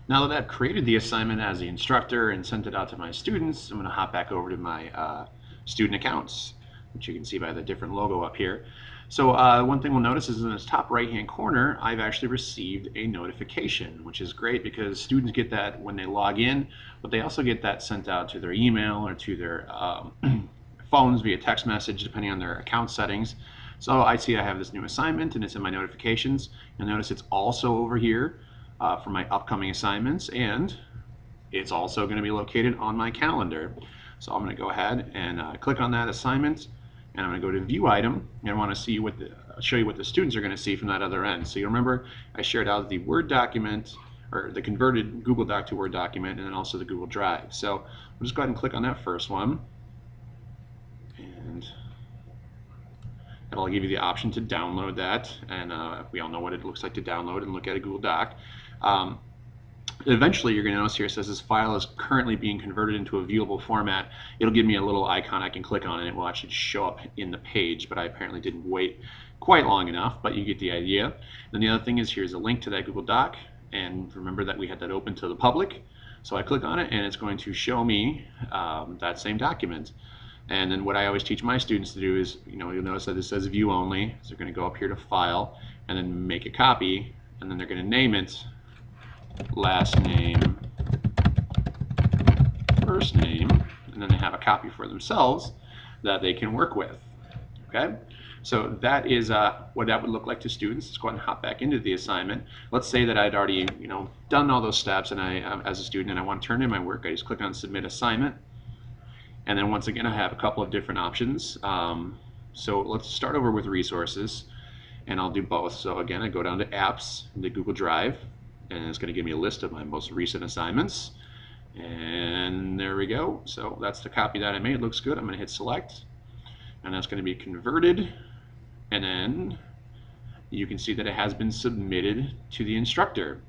Now that I've created the assignment as the instructor and sent it out to my students, I'm going to hop back over to my student accounts, which you can see by the different logo up here. So one thing we'll notice is in this top right-hand corner, I've actually received a notification, which is great because students get that when they log in, but they also get that sent out to their email or to their phones via text message, depending on their account settings. So I see I have this new assignment and it's in my notifications. You'll notice it's also over here for my upcoming assignments, and it's also going to be located on my calendar. So I'm going to go ahead and click on that assignment, and I'm going to go to View Item, and I want to see show you what the students are going to see from that other end. So you remember I shared out the Word document, or the converted Google Doc to Word document, and then also the Google Drive. So we'll just go ahead and click on that first one, and that'll give you the option to download that, and we all know what it looks like to download and look at a Google Doc. Eventually, you're going to notice here it says this file is currently being converted into a viewable format. It'll give me a little icon I can click on, and it will actually show up in the page, but I apparently didn't wait quite long enough, but you get the idea. Then the other thing is here's a link to that Google Doc, and remember that we had that open to the public. So I click on it, and it's going to show me that same document. And then what I always teach my students to do is, you'll notice that it says view only. So they're going to go up here to file and then make a copy, and then they're going to name it last name, first name, and then they have a copy for themselves that they can work with. Okay, so that is what that would look like to students. Let's go ahead and hop back into the assignment. Let's say that I'd already done all those steps, and I, as a student, and I want to turn in my work. I just click on Submit Assignment, and then once again I have a couple of different options. So let's start over with resources, and I'll do both. So again, I go down to Apps, the Google Drive, and it's going to give me a list of my most recent assignments, and there we go. So that's the copy that I made. It looks good. I'm going to hit select, and that's going to be converted, and then you can see that it has been submitted to the instructor.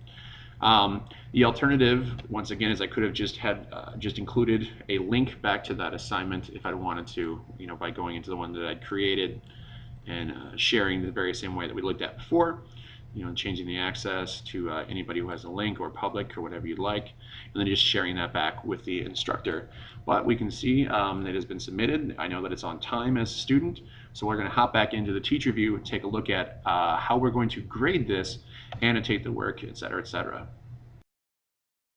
The alternative, once again, is I could have just included a link back to that assignment if I wanted to, by going into the one that I'd created and sharing the very same way that we looked at before. Changing the access to anybody who has a link or public or whatever you'd like, and then just sharing that back with the instructor. But we can see it has been submitted. I know that it's on time as a student, so we're going to hop back into the teacher view and take a look at how we're going to grade this, annotate the work, etc., etc.